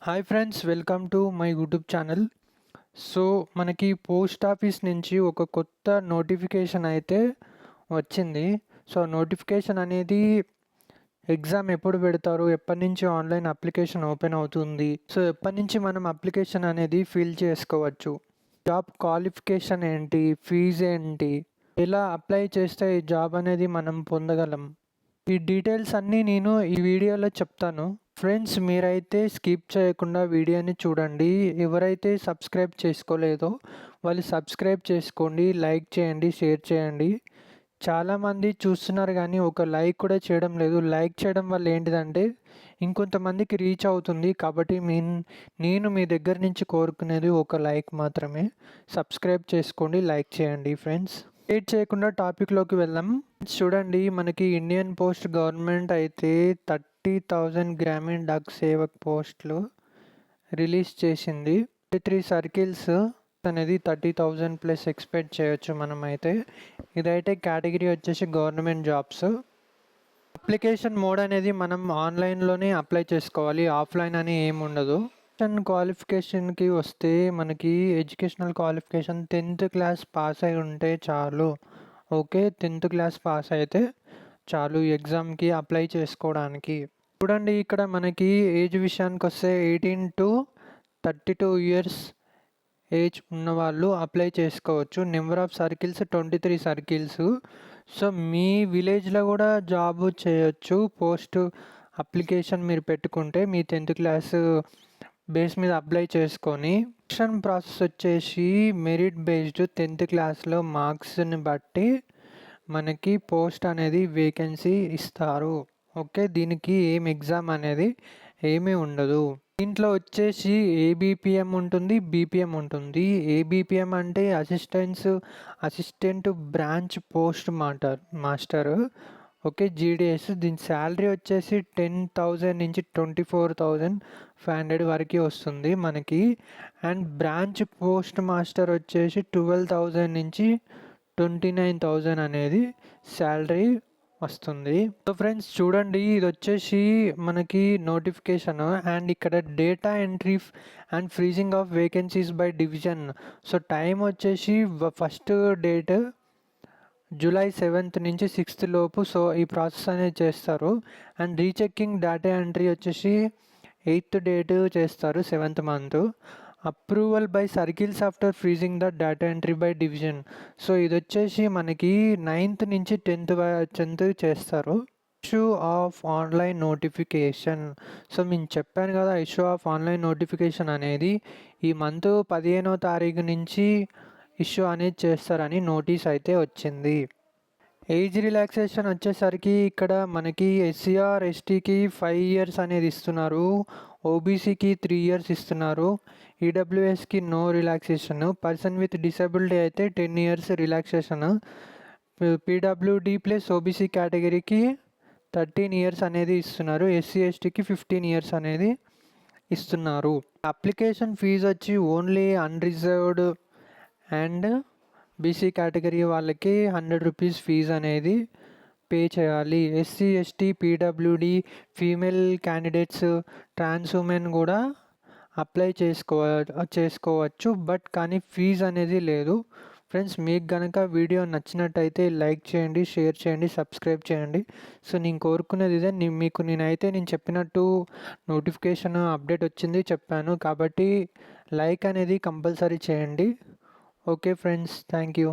Hi friends, welcome to my YouTube channel. So మనకి post office నుంచి ఒక కొత్త నోటిఫికేషన్ అయితే వచ్చింది. సో నోటిఫికేషన్ అనేది ఎగ్జామ్ ఎప్పుడు పెడతారు, ఎప్పటి నుంచి ఆన్లైన్ అప్లికేషన్ ఓపెన్ అవుతుంది, సో ఎప్పటి నుంచి మనం అప్లికేషన్ అనేది ఫిల్ చేసుకోవచ్చు, జాబ్ క్వాలిఫికేషన్ ఏంటి, ఫీజు ఏంటి, ఎలా అప్లై చేస్తే ఈ జాబ్ అనేది మనం పొందగలం, ఈ డీటెయిల్స్ అన్నీ నేను ఈ వీడియోలో చెప్తాను. ఫ్రెండ్స్, మీరైతే స్కిప్ చేయకుండా వీడియోని చూడండి. ఎవరైతే సబ్స్క్రైబ్ చేసుకోలేదో వాళ్ళు సబ్స్క్రైబ్ చేసుకోండి, లైక్ చేయండి, షేర్ చేయండి. చాలామంది చూస్తున్నారు కానీ ఒక లైక్ కూడా చేయడం లేదు. లైక్ చేయడం వల్ల ఏంటిదంటే ఇంకొంతమందికి రీచ్ అవుతుంది. కాబట్టి నేను మీ దగ్గర నుంచి కోరుకునేది ఒక లైక్ మాత్రమే. సబ్స్క్రైబ్ చేసుకోండి, లైక్ చేయండి. ఫ్రెండ్స్, లేట్ చేయకుండా టాపిక్లోకి వెళ్దాం. చూడండి, మనకి ఇండియన్ పోస్ట్ గవర్నమెంట్ అయితే 30,000 గ్రామీణ డాక్ సేవక్ పోస్టులు రిలీజ్ చేసింది. 3 సర్కిల్స్ అనేది 30,000 ప్లస్ ఎక్స్పెక్ట్ చేయొచ్చు మనం అయితే. ఇదైతే కేటగిరీ వచ్చేసి గవర్నమెంట్ జాబ్స్. అప్లికేషన్ మోడ్ అనేది మనం ఆన్లైన్లోనే అప్లై చేసుకోవాలి, ఆఫ్లైన్ అని ఏమి ఉండదు. క్వాలిఫికేషన్కి వస్తే మనకి educational qualification 10th class pass అయి ఉంటే చాలు. ఓకే, 10th క్లాస్ పాస్ అయితే చాలు ఎగ్జామ్కి అప్లై చేసుకోవడానికి. చూడండి, ఇక్కడ మనకి ఏజ్ విషయానికి వస్తే 18 to 32 ఇయర్స్ ఏజ్ ఉన్నవాళ్ళు అప్లై చేసుకోవచ్చు. Number of circles 23 circles. So మీ విలేజ్లో కూడా జాబ్ చేయొచ్చు. పోస్ట్ అప్లికేషన్ మీరు పెట్టుకుంటే మీ 10th క్లాస్ బేస్ మీద అప్లై చేసుకొని, సెలక్షన్ ప్రాసెస్ వచ్చేసి మెరిట్ బేస్డ్ 10th క్లాస్లో మార్క్స్ని బట్టి మనకి పోస్ట్ అనేది వేకెన్సీ ఇస్తారు. ఓకే, దీనికి ఏం ఎగ్జామ్ అనేది ఏమీ ఉండదు. దీంట్లో వచ్చేసి ఏబిపిఎం ఉంటుంది, బీపీఎం ఉంటుంది. ఏబిపిఎం అంటే assistant branch post master. Okay, GDS. దీని శాలరీ వచ్చేసి 10,000 నుంచి 24,500 వరకు వస్తుంది మనకి. అండ్ బ్రాంచ్ పోస్ట్ మాస్టర్ వచ్చేసి 12,000 నుంచి 29,000 అనేది శాలరీ వస్తుంది. సో ఫ్రెండ్స్, చూడండి, ఇది వచ్చేసి మనకి నోటిఫికేషన్. అండ్ ఇక్కడ data entry and freezing of vacancies by division. So time వచ్చేసి ఫస్ట్ డేట్ July 7th నుంచి 6th లోపు. సో ఈ ప్రాసెస్ అనేది చేస్తారు. అండ్ రీచెకింగ్ డేటా ఎంట్రీ వచ్చేసి 8th డేట్ చేస్తారు, 7th month. Approval by circles after freezing the data entry by division. So ఇది వచ్చేసి మనకి 9th నుంచి 10th చేస్తారు. Issue of online notification. So నేను చెప్పాను కదా, ఇష్యూ ఆఫ్ ఆన్లైన్ నోటిఫికేషన్ అనేది ఈ మంత్ 15వ తారీఖు నుంచి ఇష్యూ అనేది చేస్తారని నోటీస్ అయితే వచ్చింది. ఏజ్ రిలాక్సేషన్ వచ్చేసరికి ఇక్కడ మనకి ఎస్సీఆర్ ఎస్టీకి 5 ఇయర్స్ అనేది ఇస్తున్నారు, ఓబీసీకి 3 ఇయర్స్ ఇస్తున్నారు, ఈడబ్ల్యూఎస్కి no relaxation, person with disability అయితే 10 years relaxation, PWD plus OBC కేటగిరీకి 13 ఇయర్స్ అనేది ఇస్తున్నారు, ఎస్సీ ఎస్టీకి 15 ఇయర్స్ అనేది ఇస్తున్నారు. అప్లికేషన్ ఫీజు వచ్చి only unreserved and BC category వాళ్ళకి 100 రూపీస్ ఫీజు అనేది పే చేయాలి. SC ST PWD female candidates, trans women కూడా అప్లై చేసుకోవచ్చు, బట్ కానీ ఫీజు అనేది లేదు. ఫ్రెండ్స్, మీకు కనుక వీడియో నచ్చినట్టయితే లైక్ చేయండి, షేర్ చేయండి, సబ్స్క్రైబ్ చేయండి. సో నేను కోరుకునేది ఇదే. నేను చెప్పినట్టు నోటిఫికేషన్ అప్డేట్ వచ్చింది చెప్పాను, కాబట్టి లైక్ అనేది కంపల్సరీ చేయండి. Okay friends, thank you.